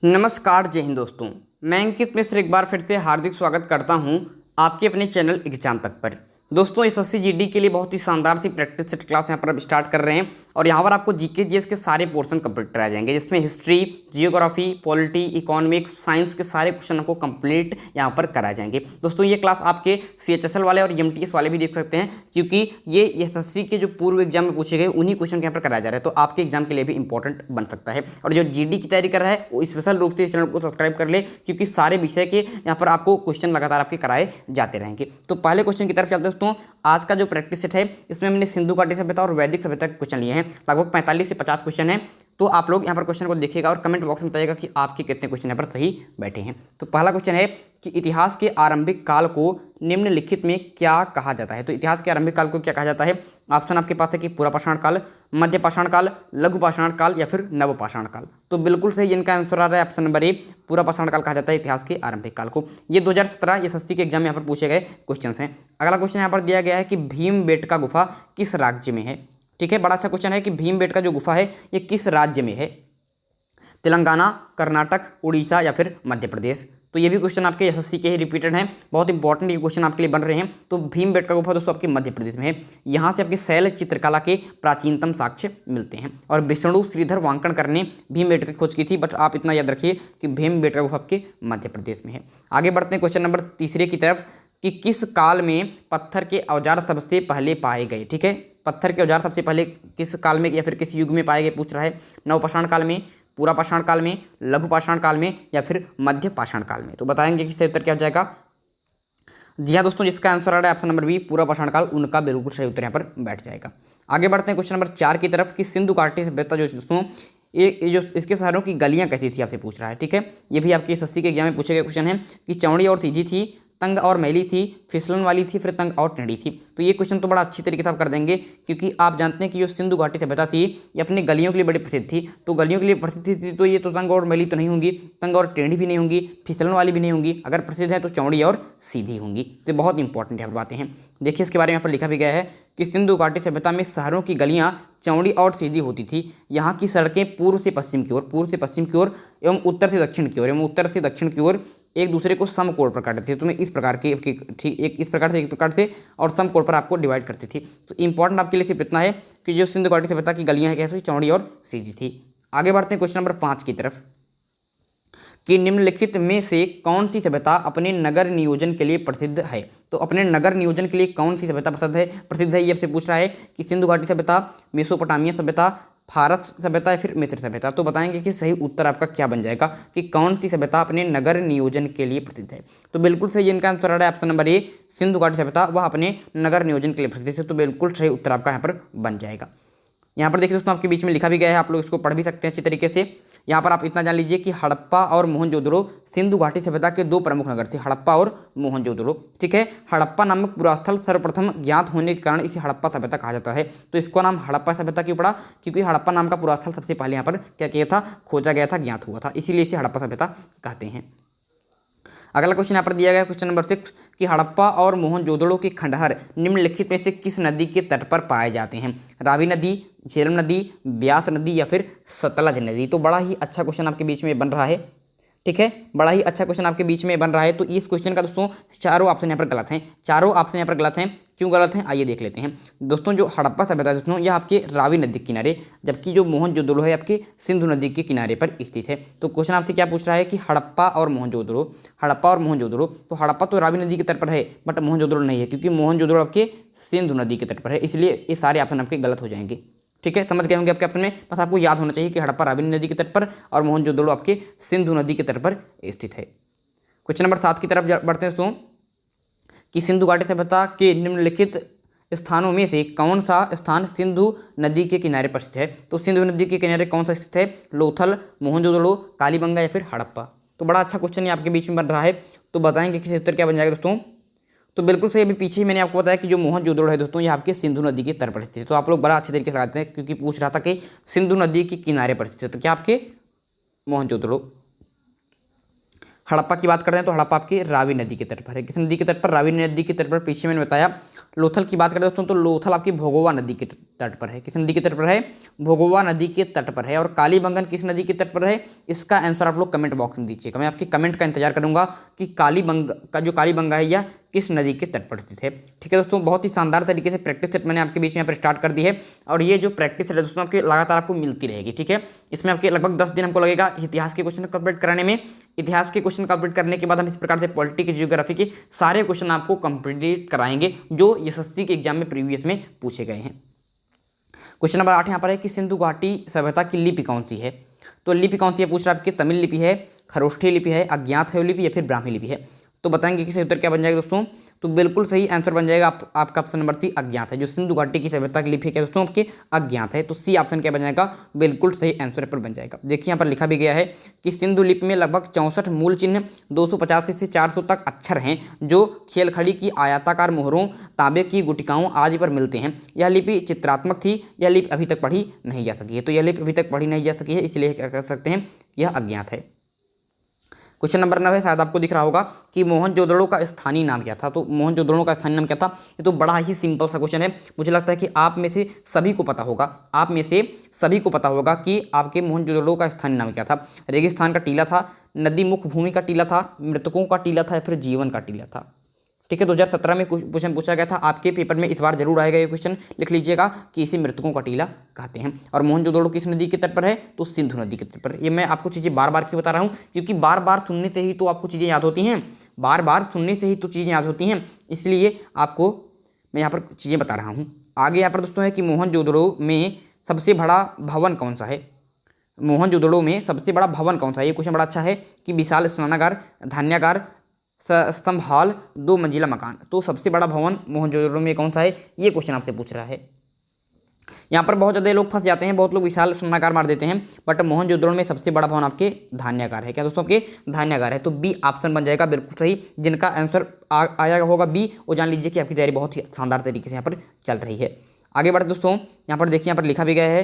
नमस्कार, जय हिंद दोस्तों। मैं अंकित मिश्र एक बार फिर से हार्दिक स्वागत करता हूं आपके अपने चैनल एग्जाम तक पर। दोस्तों, एसएससी जीडी के लिए बहुत ही शानदार सी प्रैक्टिस सेट क्लास यहां पर अब स्टार्ट कर रहे हैं और यहां पर आपको जीके जीएस के सारे पोर्शन कंप्लीट कराए जाएंगे, जिसमें history, geography, polity, economics, science के सारे क्वेश्चन आपको कंप्लीट यहां पर कराए जाएंगे। दोस्तों, ये क्लास आपके सीएचएसएल वाले और एमटीएस वाले भी देख सकते हैं, क्योंकि ये एसएससी के जो पूर्व एग्जाम में पूछे गए उन्हीं क्वेश्चन यहाँ पर कराया जा रहा है, तो आपके एग्जाम के लिए भी इंपॉर्टेंट बन सकता है। और जो जीडी की तैयारी कर रहा है वो स्पेशल रूप से इस चैनल को सब्सक्राइब कर ले, क्योंकि सारे विषय के यहाँ पर आपको क्वेश्चन लगातार आपके कराए जाते रहेंगे। तो पहले क्वेश्चन की तरफ चलते हैं दोस्तों। आज का जो प्रैक्टिस सेट है इसमें हमने सिंधु घाटी सभ्यता और वैदिक सभ्यता के क्वेश्चन लिए हैं। लगभग 45 से 50 क्वेश्चन हैं। तो आप लोग यहाँ पर क्वेश्चन को देखिएगा और कमेंट बॉक्स में बताइएगा कि आपके कितने क्वेश्चन यहाँ पर सही बैठे हैं। तो पहला क्वेश्चन है कि इतिहास के आरंभिक काल को निम्नलिखित में क्या कहा जाता है। तो इतिहास के आरंभिक काल को क्या कहा जाता है? ऑप्शन आपके पास है कि पूरा पाषाण काल, मध्य पाषाण काल, लघु पाषाण काल या फिर नव पाषाण काल। तो बिल्कुल सही इनका आंसर आ रहा है ऑप्शन नंबर ए, पूरा पाषाण काल कहा जाता है इतिहास के आरंभिक काल को। ये 2017 एसएससी के एग्जाम में यहाँ पर पूछे गए क्वेश्चन हैं। अगला क्वेश्चन यहाँ पर दिया गया है कि भीमबेटका गुफा किस राज्य में है। ठीक है, बड़ा अच्छा क्वेश्चन है कि भीमबेटका जो गुफा है ये किस राज्य में है? तेलंगाना, कर्नाटक, उड़ीसा या फिर मध्य प्रदेश। तो ये भी क्वेश्चन आपके एसएससी के ही रिपीटेड हैं, बहुत इंपॉर्टेंट ये क्वेश्चन आपके लिए बन रहे हैं। तो भीमबेटका गुफा दोस्तों आपके मध्य प्रदेश में है। यहाँ से आपके शैल चित्रकला के प्राचीनतम साक्ष्य मिलते हैं। और विष्णु श्रीधर वांकणकर ने भीमबेटका की खोज की थी, बट आप इतना याद रखिए कि भीमबेटका गुफा आपके मध्य प्रदेश में है। आगे बढ़ते हैं क्वेश्चन नंबर तीसरे की तरफ कि किस काल में पत्थर के औजार सबसे पहले पाए गए। ठीक है, पत्थर के औजार सबसे पहले किस काल में या फिर किस युग में पाए गए पूछ रहा है। नवपाषाण काल में, पूरा पाषाण काल में, लघु पाषाण काल में या फिर मध्य पाषाण काल में। तो बताएंगे कि सही उत्तर क्या हो जाएगा। जी हाँ दोस्तों, जिसका आंसर आ रहा है ऑप्शन नंबर बी, पूरा पाषाण काल, उनका बिल्कुल सही उत्तर यहाँ पर बैठ जाएगा। आगे बढ़ते हैं क्वेश्चन नंबर 4 की तरफ कि सिंधु घाटी सभ्यता जो दोस्तों ये जो इसके शहरों की गलियाँ कैसी थी आपसे पूछ रहा है। ठीक है, ये भी आपके एसएससी के एग्जाम में पूछे गए क्वेश्चन है कि चौड़ी और सीधी थी, तंग और मैली थी, फिसलन वाली थी, फिर तंग और टेढ़ी थी। तो ये क्वेश्चन तो बड़ा अच्छी तरीके से आप कर देंगे, क्योंकि आप जानते हैं कि जो सिंधु घाटी सभ्यता थी ये अपनी गलियों के लिए बड़ी प्रसिद्ध थी। तो गलियों के लिए प्रसिद्ध थी तो ये तो तंग और मैली तो नहीं होंगी, तंग और टेढ़ी भी नहीं होंगी, फिसलन वाली भी नहीं होंगी। अगर प्रसिद्ध है तो चौड़ी और सीधी होंगी। तो बहुत इंपॉर्टेंट यहाँ पर बातें हैं। देखिए, इसके बारे में यहाँ पर लिखा भी गया है कि सिंधु घाटी सभ्यता में शहरों की गलियाँ चौड़ी और सीधी होती थी। यहाँ की सड़कें पूर्व से पश्चिम की ओर एवं उत्तर से दक्षिण की ओर एक दूसरे को समकोण पर काटती थी। तो मैं इस प्रकार के ठीक एक प्रकार से और समकोण पर आपको डिवाइड करती थी। तो इंपॉर्टेंट आपके लिए सिर्फ इतना है कि जो सिंधु घाटी सभ्यता की गलियाँ हैं कैसे चौड़ी और सीधी थी। आगे बढ़ते हैं क्वेश्चन नंबर 5 की तरफ कि निम्नलिखित में से कौन सी सभ्यता अपने नगर नियोजन के लिए प्रसिद्ध है। तो अपने नगर नियोजन के लिए कौन सी सभ्यता प्रसिद्ध है ये आपसे पूछ रहा है कि सिंधु घाटी सभ्यता, मेसोपोटामिया सभ्यता, फारस सभ्यता या फिर मिस्र सभ्यता। तो बताएंगे कि सही उत्तर आपका क्या बन जाएगा कि कौन सी सभ्यता अपने नगर नियोजन के लिए प्रसिद्ध है। तो बिल्कुल सही इनका आंसर आ रहा है ऑप्शन नंबर ए, सिंधु घाटी सभ्यता वह अपने नगर नियोजन के लिए प्रसिद्ध है। तो बिल्कुल सही उत्तर आपका यहाँ पर बन जाएगा। यहाँ पर देखिए दोस्तों, आपके बीच में लिखा भी गया है, आप लोग इसको पढ़ भी सकते हैं अच्छी तरीके से। यहाँ पर आप इतना जान लीजिए कि हड़प्पा और मोहनजोदड़ो सिंधु घाटी सभ्यता के दो प्रमुख नगर थे, हड़प्पा और मोहनजोदड़ो। ठीक है, हड़प्पा नामक पुरास्थल सर्वप्रथम ज्ञात होने के कारण इसे हड़प्पा सभ्यता कहा जाता है। तो इसको नाम हड़प्पा सभ्यता क्यों पड़ा? क्योंकि हड़प्पा नाम का पुरास्थल सबसे पहले यहाँ पर क्या किया था, खोजा गया था, ज्ञात हुआ था, इसीलिए इसे हड़प्पा सभ्यता कहते हैं। अगला क्वेश्चन यहाँ पर दिया गया क्वेश्चन नंबर 6 कि हड़प्पा और मोहनजोदड़ो के खंडहर निम्नलिखित में से किस नदी के तट पर पाए जाते हैं। रावी नदी, झेलम नदी, ब्यास नदी या फिर सतलज नदी। तो बड़ा ही अच्छा क्वेश्चन आपके बीच में बन रहा है। ठीक है, बड़ा ही अच्छा क्वेश्चन आपके बीच में बन रहा है। तो इस क्वेश्चन का दोस्तों चारों ऑप्शन यहाँ पर गलत हैं। चारों ऑप्शन यहाँ पर गलत हैं। क्यों गलत हैं आइए देख लेते हैं। दोस्तों, जो हड़प्पा सभ्यता है दोस्तों यह आपके रावी नदी के किनारे, जबकि जो मोहनजोदड़ो है आपके सिंधु नदी के किनारे पर स्थित है। तो क्वेश्चन आपसे क्या पूछ रहा है कि हड़प्पा और मोहनजोदड़ो, तो हड़प्पा तो रावी नदी के तट पर है बट मोहनजोदड़ो नहीं है, क्योंकि मोहनजोदड़ो आपके सिंधु नदी के तट पर है, इसलिए ये सारे ऑप्शन आपके गलत हो जाएंगे। ठीक है, समझ गए होंगे आपके ऑप्शन में। बस आपको याद होना चाहिए कि हड़प्पा रावी नदी के तट पर और मोहनजोदड़ो आपके सिंधु नदी के तट पर स्थित है। क्वेश्चन नंबर 7 की तरफ बढ़ते हैं दोस्तों कि सिंधु घाटी सभ्यता के निम्नलिखित स्थानों में से कौन सा स्थान सिंधु नदी के किनारे पर स्थित है। तो सिंधु नदी के किनारे कौन सा स्थित है? लोथल, मोहनजोदड़ो, कालीबंगा या फिर हड़प्पा। तो बड़ा अच्छा क्वेश्चन ये आपके बीच में बन रहा है। तो बताएंगे कि उत्तर क्या बन जाएगा दोस्तों। तो बिल्कुल सही, अभी पीछे ही मैंने आपको बताया कि जो मोहनजोदड़ो है दोस्तों ये आपके सिंधु नदी के तट पर स्थित है। तो आप लोग बड़ा अच्छे तरीके से लगाते हैं, क्योंकि पूछ रहा था कि सिंधु नदी के किनारे पर स्थित है, तो क्या आपके मोहनजोदड़ो। हड़प्पा की बात करते हैं तो हड़प्पा आपकी रावी नदी के तट पर है। किस नदी के तट पर? रावी नदी के तट पर। पीछे मैंने बताया। लोथल की बात करते हैं दोस्तों तो लोथल आपकी भोगोवा नदी के तट पर है। किस नदी के तट पर है? भोगोवा नदी के तट पर है। और कालीबंगन किस नदी के तट पर है? इसका आंसर आप लोग कमेंट बॉक्स में दीजिएगा। मैं आपके कमेंट का इंतजार करूंगा कि कालीबंगा है या किस नदी के तट पर स्थित है। ठीक है दोस्तों, बहुत ही शानदार तरीके से प्रैक्टिस सेट मैंने आपके बीच में यहाँ पर स्टार्ट कर दी है। और ये जो प्रैक्टिस सेट है दोस्तों आपके लगातार आपको मिलती रहेगी। ठीक है, इसमें आपके लगभग 10 दिन हमको लगेगा इतिहास के क्वेश्चन कंप्लीट कराने में। इतिहास के क्वेश्चन कंप्लीट करने के बाद हम इस प्रकार से पॉलिटिक्स जियोग्राफी के सारे क्वेश्चन आपको कंप्लीट कराएंगे जो एसएससी के एग्जाम में प्रीवियस में पूछे गए हैं। क्वेश्चन नंबर 8 यहाँ पर है कि सिंधु घाटी सभ्यता की लिपि कौन सी है? तो लिपि कौन सी है पूछ रहा है आपकी? तमिल लिपि है, खरोष्ठी लिपि है, अज्ञात है लिपि या फिर ब्राह्मी लिपि है। तो बताएंगे कि सही उत्तर क्या बन जाएगा दोस्तों? तो बिल्कुल सही आंसर बन जाएगा आपका ऑप्शन नंबर सी, अज्ञात है। जो सिंधु घाटी की सभ्यता की लिपि क्या दोस्तों आपके? अज्ञात है। तो सी ऑप्शन क्या बन जाएगा? बिल्कुल सही आंसर पर बन जाएगा। देखिए यहाँ पर लिखा भी गया है कि सिंधु लिपि में लगभग 64 मूल चिन्ह, 285 से 400 तक अक्षर हैं जो खेलखड़ी की आयताकार मोहरों, तांबे की गुटिकाओं आदि पर मिलते हैं। यह लिपि चित्रात्मक थी। यह लिपि अभी तक पढ़ी नहीं जा सकी है। तो यह लिपि अभी तक पढ़ी नहीं जा सकी है, इसलिए क्या कर सकते हैं? यह अज्ञात है। क्वेश्चन नंबर 9 है, शायद आपको दिख रहा होगा कि मोहनजोदड़ो का स्थानीय नाम क्या था? तो मोहनजोदड़ो का स्थानीय नाम क्या था? ये तो बड़ा ही सिंपल सा क्वेश्चन है। मुझे लगता है कि आप में से सभी को पता होगा, कि आपके मोहनजोदड़ो का स्थानीय नाम क्या था। रेगिस्तान का टीला था, नदी मुख भूमि का टीला था, मृतकों का टीला था या फिर जीवन का टीला था। ठीक है, 2017 में क्वेश्चन पूछा गया था। आपके पेपर में इस बार जरूर आएगा ये क्वेश्चन, लिख लीजिएगा कि इसे मृतकों का टीला कहते हैं। और मोहनजोदड़ो किस नदी के तट पर है? तो सिंधु नदी के तट पर। ये मैं आपको चीज़ें बार बार क्यों बता रहा हूँ? क्योंकि बार बार सुनने से ही तो आपको चीज़ें याद होती हैं, इसलिए आपको मैं यहाँ पर चीज़ें बता रहा हूँ। आगे यहाँ पर दोस्तों है कि मोहनजोदड़ो में सबसे बड़ा भवन कौन सा है? ये क्वेश्चन बड़ा अच्छा है कि विशाल स्नानागार, धान्यागार, स्तंभ हॉल, 2 मंजिला मकान। तो सबसे बड़ा भवन मोहनजोदड़ो में कौन सा है? ये क्वेश्चन आपसे पूछ रहा है। यहाँ पर बहुत ज़्यादा लोग फंस जाते हैं, बहुत लोग विशाल स्नानागार मार देते हैं, बट मोहनजोदड़ो में सबसे बड़ा भवन आपके धान्यागार है। क्या दोस्तों? आपके धान्यागार है। तो बी ऑप्शन बन जाएगा बिल्कुल सही। जिनका आंसर आया होगा बी, वो जान लीजिए कि आपकी तैयारी बहुत ही शानदार तरीके से यहाँ पर चल रही है। आगे बढ़ते दोस्तों, यहाँ पर देखिए, यहाँ पर लिखा भी गया है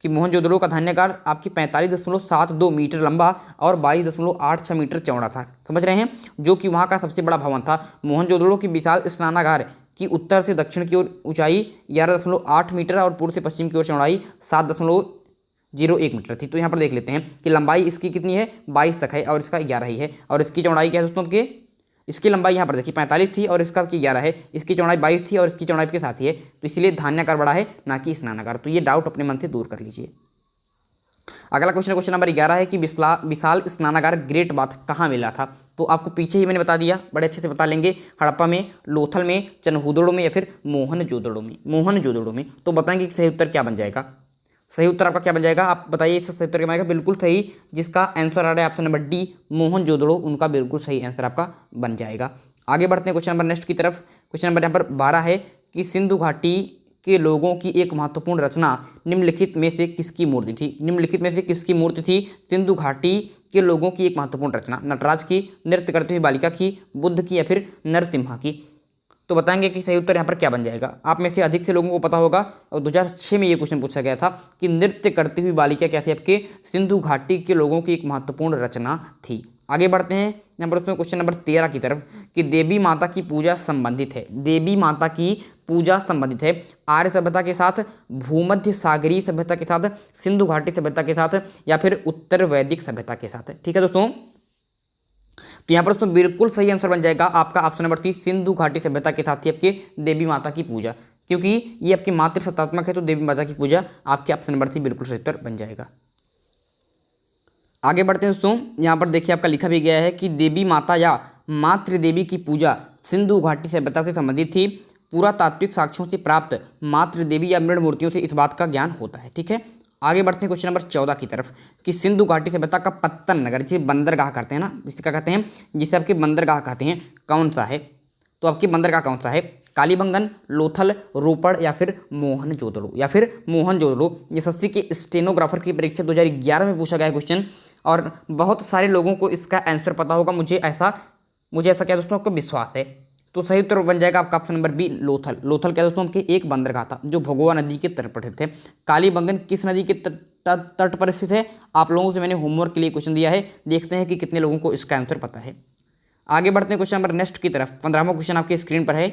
कि मोहनजोदड़ो का धान्यागार आपकी 45.72 मीटर लंबा और 22.86 मीटर चौड़ा था। समझ रहे हैं? जो कि वहाँ का सबसे बड़ा भवन था। मोहनजोदड़ो की विशाल स्नानागार की उत्तर से दक्षिण की ओर ऊंचाई 11.8 मीटर और पूर्व से पश्चिम की ओर चौड़ाई 7.01 मीटर थी। तो यहाँ पर देख लेते हैं कि लंबाई इसकी कितनी है? 22 तक है और इसका 11 ही है। और इसकी चौड़ाई क्या है दोस्तों आपके? इसकी लंबाई यहाँ पर देखिए 45 थी और इसका की 11 है। इसकी चौड़ाई 22 थी और इसकी चौड़ाई के साथ ही है। तो इसलिए धान्यागार बड़ा है, ना कि स्नानागार। तो ये डाउट अपने मन से दूर कर लीजिए। अगला क्वेश्चन नंबर 11 है कि विशाल स्नानागार ग्रेट बाथ कहाँ मिला था? तो आपको पीछे ही मैंने बता दिया, बड़े अच्छे से बता लेंगे। हड़प्पा में, लोथल में, चनहुदड़ो में या फिर मोहनजोदड़ो में। तो बताएंगे कि सही उत्तर क्या बन जाएगा? सही उत्तर आपका क्या बन जाएगा? आप बताइए इसका सही उत्तर क्या बनेगा? बिल्कुल सही। जिसका आंसर आ रहा है ऑप्शन नंबर डी, मोहनजोदड़ो, उनका बिल्कुल सही आंसर आपका बन जाएगा। आगे बढ़ते हैं क्वेश्चन नंबर नेक्स्ट की तरफ। क्वेश्चन नंबर यहाँ पर 12 है कि सिंधु घाटी के लोगों की एक महत्वपूर्ण रचना निम्नलिखित में से किसकी मूर्ति थी? सिंधु घाटी के लोगों की एक महत्वपूर्ण रचना नटराज की, नृत्य करती हुई बालिका की, बुद्ध की या फिर नरसिम्हा की। तो बताएंगे कि सही उत्तर यहाँ पर क्या बन जाएगा? आप में से अधिक से लोगों को पता होगा और 2006 में ये क्वेश्चन पूछा गया था कि नृत्य करती हुई बालिका क्या थी? आपके सिंधु घाटी के लोगों की एक महत्वपूर्ण रचना थी। आगे बढ़ते हैं यहाँ पर उसमें क्वेश्चन नंबर 13 की तरफ कि देवी माता की पूजा संबंधित है आर्य सभ्यता के साथ, भूमध्य सागरीय सभ्यता के साथ, सिंधु घाटी सभ्यता के साथ या फिर उत्तर वैदिक सभ्यता के साथ। ठीक है दोस्तों, तो यहाँ पर दोस्तों बिल्कुल सही आंसर बन जाएगा आपका ऑप्शन नंबर 3, सिंधु घाटी सभ्यता के साथ ही आपके देवी माता की पूजा, क्योंकि ये आपकी मातृ सत्तात्मक है। तो देवी माता की पूजा आपके ऑप्शन नंबर 3 बिल्कुल सही उत्तर बन जाएगा। आगे बढ़ते हैं दोस्तों, यहाँ पर देखिए आपका लिखा भी गया है कि देवी माता या मातृ देवी की पूजा सिंधु घाटी सभ्यता से संबंधित थी। पुरातात्विक साक्ष्यों से प्राप्त मातृ देवी या मृण मूर्तियों से इस बात का ज्ञान होता है। ठीक है, आगे बढ़ते हैं क्वेश्चन नंबर 14 की तरफ कि सिंधु घाटी सभ्यता का पत्तन नगर, जिसे बंदरगाह कहते हैं ना, इसे क्या कहते हैं? जिसे आपके बंदरगाह कहते हैं, कौन सा है? तो आपकी बंदरगाह कौन सा है? कालीबंगन, लोथल, रोपड़ या फिर मोहनजोदड़ो। एसएससी के स्टेनोग्राफर की परीक्षा 2011 में पूछा गया क्वेश्चन और बहुत सारे लोगों को इसका आंसर पता होगा। मुझे ऐसा क्या दोस्तों आपको विश्वास है। तो सही उत्तर बन जाएगा आपका ऑप्शन नंबर बी, लोथल क्या दोस्तों? आपके एक बंदरगाह था जो भोगोवा नदी के तट पर थे। कालीबंगन किस नदी के तट तट पर स्थित है। आप लोगों से मैंने होमवर्क के लिए क्वेश्चन दिया है, देखते हैं कि कितने लोगों को इसका आंसर पता है। आगे बढ़ते हैं क्वेश्चन नंबर नेक्स्ट की तरफ। 15वां क्वेश्चन आपके स्क्रीन पर है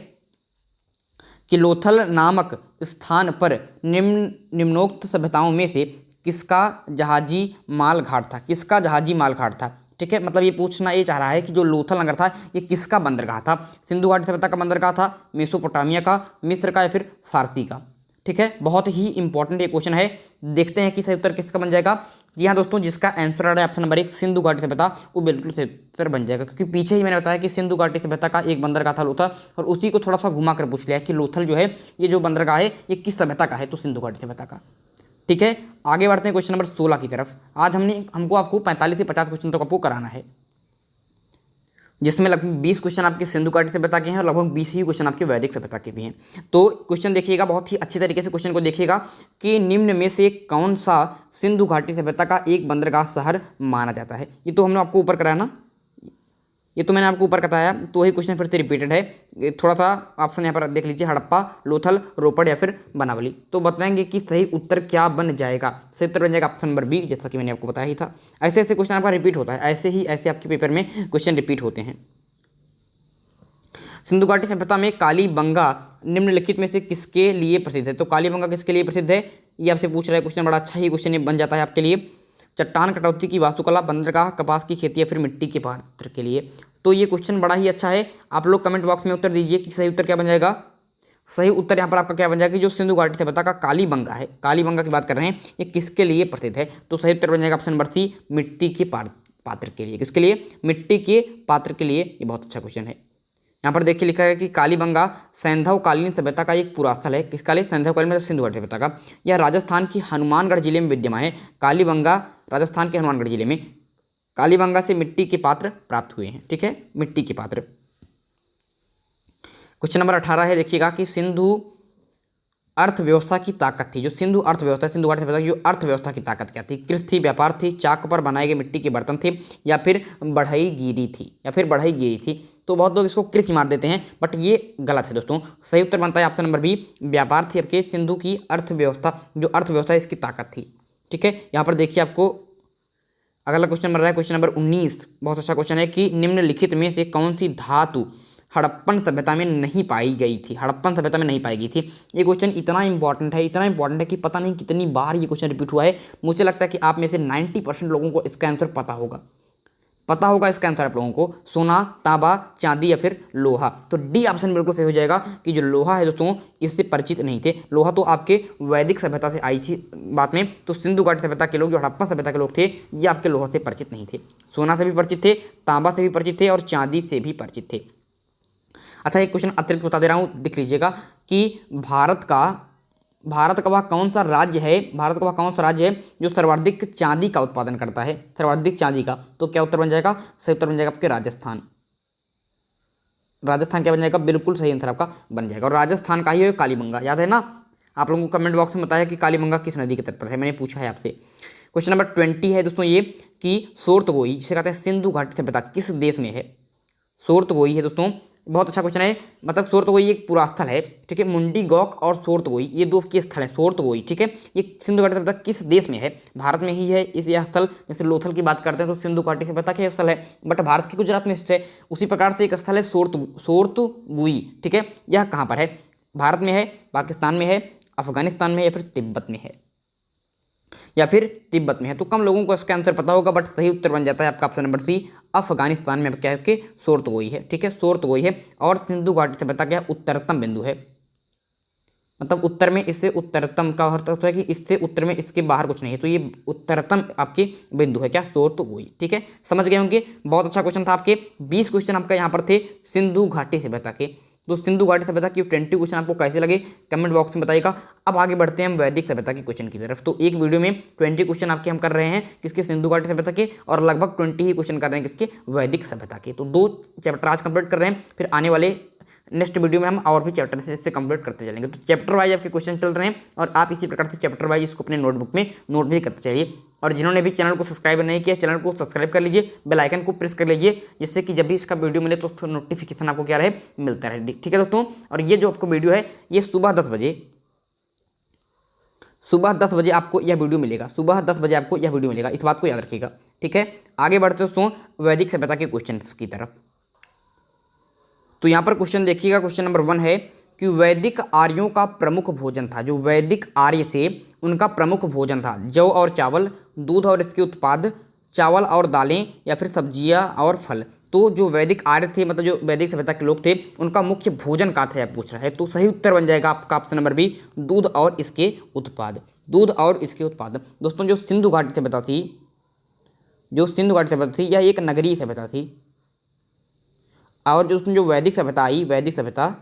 कि लोथल नामक स्थान पर निम्नोक्त सभ्यताओं में से किसका जहाजी माल घाट था। किसका जहाजी माल घाट था, ठीक है। मतलब ये पूछना ये चाह रहा है कि जो लोथल नगर था ये किसका बंदरगाह था। सिंधु घाटी सभ्यता का बंदरगाह था, मेसोपोटामिया का, मिस्र का, या फिर फारसी का, ठीक है। बहुत ही इंपॉर्टेंट ये क्वेश्चन है, देखते हैं कि सही उत्तर किसका बन जाएगा। जी हाँ दोस्तों, जिसका आंसर आ रहा है ऑप्शन नंबर 1 सिंधु घाटी सभ्यता, वो बिल्कुल सही उत्तर बन जाएगा, क्योंकि पीछे ही मैंने बताया कि सिंधु घाटी सभ्यता का एक बंदरगाह था लोथल, और उसी को थोड़ा सा घुमा कर पूछ लिया कि लोथल जो है ये जो बंदरगाह है ये किस सभ्यता का है, तो सिंधु घाटी सभ्यता का, ठीक है। आगे बढ़ते हैं क्वेश्चन नंबर 16 की तरफ। आज हमको आपको 45 से 50 क्वेश्चन तक आपको कराना है, जिसमें लगभग 20 क्वेश्चन आपके सिंधु घाटी सभ्यता के हैं और लगभग 20 ही क्वेश्चन आपके वैदिक सभ्यता के भी हैं। तो क्वेश्चन देखिएगा, बहुत ही अच्छी तरीके से क्वेश्चन को देखिएगा कि निम्न में से कौन सा सिंधु घाटी सभ्यता का एक बंदरगाह शहर माना जाता है। ये तो हमने आपको ऊपर कराया ना, ये तो मैंने आपको ऊपर बताया, तो वही क्वेश्चन फिर से रिपीटेड है। थोड़ा सा ऑप्शन यहाँ पर देख लीजिए, हड़प्पा, लोथल, रोपड़ या फिर बनावली। तो बताएंगे कि सही उत्तर क्या बन जाएगा। सही उत्तर बन जाएगा ऑप्शन नंबर बी, जैसा कि मैंने आपको बताया ही था। ऐसे ऐसे क्वेश्चन आपका रिपीट होता है, ऐसे आपके पेपर में क्वेश्चन रिपीट होते हैं। सिंधु घाटी सभ्यता में कालीबंगा निम्नलिखित में से किसके लिए प्रसिद्ध है। तो कालीबंगा किसके लिए प्रसिद्ध है, ये आपसे पूछ रहा है क्वेश्चन। बड़ा अच्छा ही क्वेश्चन बन जाता है आपके लिए। चट्टान कटौती की वास्तुकला, बंदरगाह, कपास की खेती या फिर मिट्टी के पात्र के लिए। तो ये क्वेश्चन बड़ा ही अच्छा है। आप लोग कमेंट बॉक्स में उत्तर दीजिए कि सही उत्तर क्या बन जाएगा। सही उत्तर यहाँ पर आपका क्या बन जाएगा कि जो सिंधु घाटी सभ्यता का कालीबंगा है, कालीबंगा की बात कर रहे हैं, ये किसके लिए प्रसिद्ध है। तो सही उत्तर बन जाएगा ऑप्शन नंबर सी, मिट्टी के पात्र के लिए। किसके लिए, मिट्टी के पात्र के लिए। ये बहुत अच्छा क्वेश्चन है। यहाँ पर देखिए लिखा है कि कालीबंगा सैंधवकालीन सभ्यता का एक पुरास्थल है। किसका लिए, सैंधवकालीन मतलब सिंधु घाटी सभ्यता का। यह राजस्थान की हनुमानगढ़ जिले में विद्यमान है। कालीबंगा राजस्थान के हनुमानगढ़ जिले में। कालीबंगा से मिट्टी के पात्र प्राप्त हुए हैं, ठीक है, मिट्टी के पात्र। क्वेश्चन नंबर 18 है, देखिएगा कि सिंधु अर्थव्यवस्था की ताकत थी। जो सिंधु अर्थव्यवस्था, सिंधु घाटी सभ्यता की जो अर्थव्यवस्था की ताकत क्या थी। कृषि थी, व्यापार थी, चाक पर बनाए गए मिट्टी के बर्तन थे, या फिर बढ़ईगिरी थी। तो बहुत लोग इसको कृषि मार देते हैं, बट ये गलत है दोस्तों। सही उत्तर बनता है ऑप्शन नंबर बी, व्यापार थी आपके सिंधु की अर्थव्यवस्था, जो अर्थव्यवस्था इसकी ताकत थी, ठीक है। यहाँ पर देखिए आपको अगला क्वेश्चन बन रहा है, क्वेश्चन नंबर 19। बहुत अच्छा क्वेश्चन है कि निम्नलिखित में से कौन सी धातु हड़प्पन सभ्यता में नहीं पाई गई थी। हड़प्पन सभ्यता में नहीं पाई गई थी। ये क्वेश्चन इतना इंपॉर्टेंट है कि पता नहीं कितनी बार ये क्वेश्चन रिपीट हुआ है। मुझे लगता है कि आप में से 90% लोगों को इसका आंसर पता होगा इसका आंसर आप लोगों को। सोना, तांबा, चांदी या फिर लोहा। तो डी ऑप्शन बिल्कुल सही हो जाएगा कि जो लोहा है दोस्तों, इससे परिचित नहीं थे। लोहा तो आपके वैदिक सभ्यता से आई थी बात में। तो सिंधु घाटी सभ्यता के लोग, जो हड़प्पन सभ्यता के लोग थे, ये आपके लोहा से परिचित नहीं थे। सोना से भी परिचित थे, तांबा से भी परिचित थे और चांदी से भी परिचित थे। अच्छा, एक क्वेश्चन अतिरिक्त बता दे रहा हूँ, देख लीजिएगा कि भारत का वह कौन सा राज्य है जो सर्वाधिक चांदी का उत्पादन करता है, सर्वाधिक चांदी का। तो क्या उत्तर बन जाएगा, सही उत्तर बन जाएगा आपके राजस्थान। राजस्थान क्या बन जाएगा, बिल्कुल सही आंसर आपका बन जाएगा। और राजस्थान का ही है कालीबंगा, याद है ना। आप लोगों को कमेंट बॉक्स में बताया कि कालीबंगा किस नदी के तट पर है, मैंने पूछा है आपसे। क्वेश्चन नंबर 20 है दोस्तों ये कि सोर्तगोई, जिसे कहते हैं सिंधु घाटी सभ्यता, किस देश में है। सोर्तगोई है दोस्तों, बहुत अच्छा क्वेश्चन है। मतलब सोर्तगोई एक पुरास्थल है, ठीक है। मुंडी गौक और सोर्तगोई ये दो के स्थल हैं। सोर्तगोई, ठीक है, ये सिंधु घाटी सभ्यता किस देश में है। भारत में ही है इस यह स्थल। जैसे लोथल की बात करते हैं तो सिंधु घाटी सभ्यता के स्थल है, बट भारत के गुजरात में स्थित है। उसी प्रकार से एक स्थल है सोर्तगोई, ठीक है। यह कहाँ पर है, भारत में है, पाकिस्तान में है, अफगानिस्तान में है, या फिर तिब्बत में है, तो कम लोगों को इसका आंसर पता होगा, बट सही उत्तर बन जाता है आपका ऑप्शन नंबर सी, अफगानिस्तान में क्या है कि सोर्तगोई है, ठीक है, सोर्तगोई है। और सिंधु घाटी सभ्यता क्या उत्तरतम बिंदु है, मतलब उत्तर में इससे उत्तरतम का अर्थ होता है कि इससे उत्तर में इसके बाहर कुछ नहीं है। तो ये उत्तरतम आपकी बिंदु है क्या, सोर्तगोई, ठीक है। समझ गए होंगे, बहुत अच्छा क्वेश्चन था। आपके 20 क्वेश्चन आपका यहाँ पर थे सिंधु घाटी सभ्यता के। तो सिंधु घाटी सभ्यता की 20 क्वेश्चन आपको कैसे लगे कमेंट बॉक्स में बताइएगा। अब आगे बढ़ते हैं हम वैदिक सभ्यता के क्वेश्चन की तरफ। तो एक वीडियो में 20 क्वेश्चन आपके हम कर रहे हैं किसके, सिंधु घाटी सभ्यता के, और लगभग 20 ही क्वेश्चन कर रहे हैं किसके, वैदिक सभ्यता के। तो 2 चैप्टर आज कंप्लीट कर रहे हैं, फिर आने वाले नेक्स्ट वीडियो में हम और भी चैप्टर से इससे कंप्लीट करते चलेंगे। तो चैप्टर वाइज आपके क्वेश्चन चल रहे हैं और आप इसी प्रकार से चैप्टर वाइज इसको अपने नोटबुक में नोट भी करते चलिए। और जिन्होंने भी चैनल को सब्सक्राइब नहीं किया, चैनल को सब्सक्राइब कर लीजिए, बेल आइकन को प्रेस कर लीजिए, जिससे कि जब भी इसका वीडियो मिले तो नोटिफिकेशन आपको क्या रहे, मिलता रहे, ठीक है दोस्तों। और ये जो आपको वीडियो है ये सुबह 10 बजे सुबह 10 बजे आपको यह वीडियो मिलेगा, सुबह 10 बजे आपको यह वीडियो मिलेगा, इस बात को याद रखिएगा। ठीक है, आगे बढ़ते दोस्तों वैदिक सभ्यता के क्वेश्चन की तरफ। तो यहाँ पर क्वेश्चन देखिएगा, क्वेश्चन नंबर 1 है कि वैदिक आर्यों का प्रमुख भोजन था, जो वैदिक आर्य थे उनका प्रमुख भोजन था जौ और चावल, दूध और इसके उत्पाद, चावल और दालें, या फिर सब्जियां और फल। तो जो वैदिक आर्य थे, मतलब जो वैदिक सभ्यता के लोग थे, उनका मुख्य भोजन का था पूछ रहा है। तो सही उत्तर बन जाएगा आपका ऑप्शन नंबर बी, दूध और इसके उत्पाद। दूध और इसके उत्पाद। दोस्तों जो सिंधु घाटी सभ्यता थी, जो सिंधु घाटी सभ्यता थी, यह एक नगरीय सभ्यता थी। और जो उसमें जो वैदिक सभ्यता आई, वैदिक सभ्यता,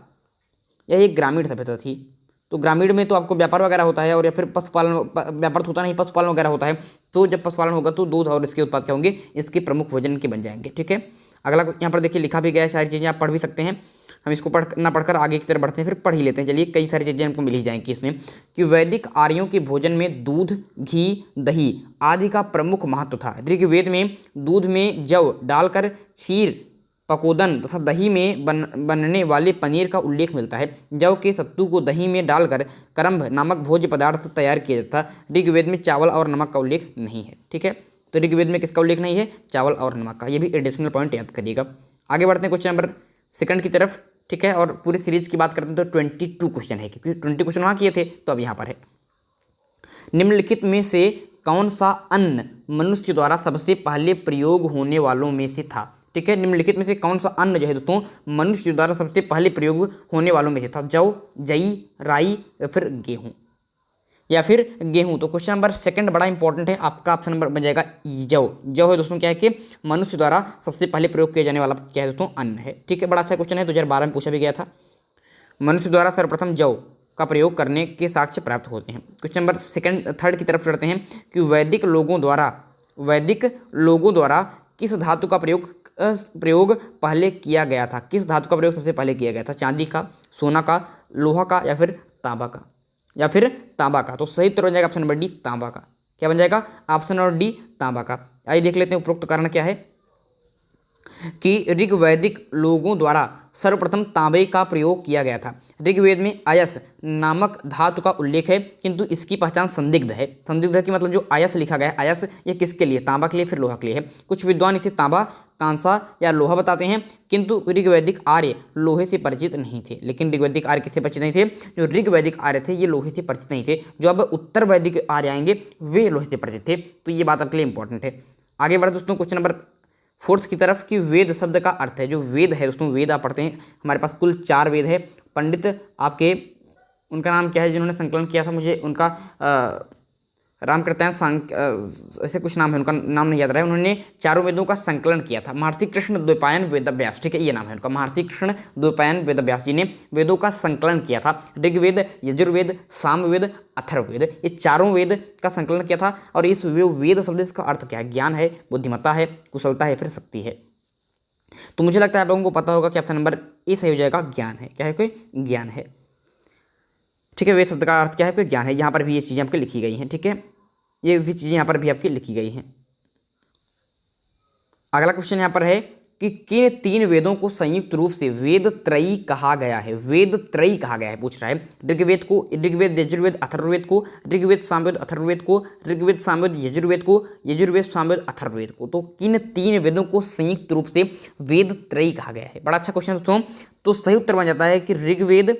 यह एक ग्रामीण सभ्यता थी। तो ग्रामीण में तो आपको व्यापार वगैरह होता है, और या फिर पशुपालन, व्यापार तो होता नहीं, पशुपालन वगैरह होता है। तो जब पशुपालन होगा तो दूध और इसके उत्पाद क्या होंगे, इसके प्रमुख भोजन के बन जाएंगे। ठीक है, अगला यहाँ पर देखिए लिखा भी गया है, सारी चीज़ें आप पढ़ भी सकते हैं। हम इसको पढ़कर आगे की तरफ बढ़ते हैं, फिर पढ़ ही लेते हैं। चलिए, कई सारी चीज़ें हमको मिल ही जाएंगी इसमें, कि वैदिक आर्यों के भोजन में दूध, घी, दही आदि का प्रमुख महत्व था। ऋग्वेद में दूध में जौ डालकर क्षीर, पकोदन तथा दही में बनने वाले पनीर का उल्लेख मिलता है। जौ के सत्तू को दही में डालकर करम्भ नामक भोज्य पदार्थ तैयार किया जाता है। ऋग्वेद में चावल और नमक का उल्लेख नहीं है। ठीक है, तो ऋग्वेद में किसका उल्लेख नहीं है, चावल और नमक का। ये भी एडिशनल पॉइंट याद करिएगा। आगे बढ़ते हैं क्वेश्चन नंबर 2 की तरफ। ठीक है, और पूरी सीरीज की बात करते हैं तो 22 क्वेश्चन है, क्योंकि 20 क्वेश्चन वहाँ किए थे, तो अब यहाँ पर है। निम्नलिखित में से कौन सा अन्न मनुष्य द्वारा सबसे पहले प्रयोग होने वालों में से था। ठीक है, निम्नलिखित में से कौन सा अन्न जो है दोस्तों मनुष्य द्वारा सबसे पहले प्रयोग होने वालों में से था। जौ, जई, राई, या फिर गेहूं, या फिर गेहूं। तो क्वेश्चन नंबर 2 बड़ा इंपॉर्टेंट है, आपका ऑप्शन नंबर बन जाएगा जौ। जौ है दोस्तों क्या है कि मनुष्य द्वारा सबसे पहले प्रयोग किया जाने वाला क्या है दोस्तों, अन्न है। ठीक है, बड़ा अच्छा क्वेश्चन है, 2012 में पूछा भी गया था। मनुष्य द्वारा सर्वप्रथम जौ का प्रयोग करने के साक्ष्य प्राप्त होते हैं। क्वेश्चन नंबर 3 की तरफ चढ़ते हैं कि वैदिक लोगों द्वारा किस धातु का प्रयोग पहले किया गया था। किस धातु का प्रयोग सबसे पहले किया गया था, चांदी का, सोना का, लोहा का, या फिर तांबा का, या फिर तांबा का। तो सही उत्तर बन जाएगा ऑप्शन नंबर डी, तांबा का। क्या बन जाएगा, ऑप्शन नंबर डी, तांबा का। आइए देख लेते हैं उपरोक्त कारण क्या है, कि ऋग्वैदिक लोगों द्वारा सर्वप्रथम तांबे का प्रयोग किया गया था। ऋग्वेद में आयस नामक धातु का उल्लेख है, किंतु इसकी पहचान संदिग्ध है। संदिग्ध है कि मतलब जो आयस लिखा गया है, आयस ये किसके लिए, तांबा के लिए, फिर लोहा के लिए है। कुछ विद्वान इसे तांबा, कांसा या लोहा बताते हैं, किंतु ऋग्वैदिक आर्य लोहे से परिचित नहीं थे। लेकिन ऋग्वैदिक आर्य किससे परिचित नहीं थे, जो ऋग्वैदिक आर्य थे ये लोहे से परिचित नहीं थे। जो अब उत्तर वैदिक आर्य आएंगे वे लोहे से परिचित थे। तो ये बात आपके लिए इंपॉर्टेंट है। आगे बढ़े दोस्तों क्वेश्चन नंबर 4 की तरफ, कि वेद शब्द का अर्थ है। जो वेद है दोस्तों, वेद आप पढ़ते हैं, हमारे पास कुल 4 वेद है। पंडित आपके, उनका नाम क्या है जिन्होंने संकलन किया था, मुझे उनका रामकृतायन ऐसे कुछ नाम है, उनका नाम नहीं याद रहा है। उन्होंने 4 वेदों का संकलन किया था। महर्षि कृष्ण द्वैपायन वेदव्यास, ठीक है, ये नाम है उनका, महर्षि कृष्ण द्वैपायन वेदव्यास जी ने वेदों का संकलन किया था। ऋग्वेद, यजुर्वेद, सामवेद, अथर्ववेद, ये 4 वेद का संकलन किया था। और इस वेद शब्द इसका अर्थ क्या है, ज्ञान है, बुद्धिमत्ता है, कुशलता है, फिर शक्ति है। तो मुझे लगता है आप लोगों को पता होगा कि ऑप्शन नंबर ए सही हो जाएगा, ज्ञान है। क्या है, कोई ज्ञान है। ठीक है, वेद शब्द का अर्थ क्या है, कोई ज्ञान है। यहाँ पर भी ये चीज़ें आपकी लिखी गई हैं। ठीक है, ये भी चीज़ें यहाँ पर भी आपकी लिखी गई हैं। अगला क्वेश्चन यहाँ पर है कि किन 3 वेदों को संयुक्त रूप से वेद त्रयी कहा गया है। वेद त्रयी कहा गया है पूछ रहा है। ऋग्वेद को, ऋग्वेद यजुर्वेद अथर्ववेद को, ऋग्वेद सामवेद अथर्ववेद को, ऋग्वेद सामवेद यजुर्वेद को, यजुर्वेद सामवेद अथर्ववेद को। तो किन 3 वेदों को संयुक्त रूप से वेद त्रयी कहा गया है। बड़ा अच्छा क्वेश्चन दोस्तों। तो सही उत्तर बन जाता है कि ऋग्वेद,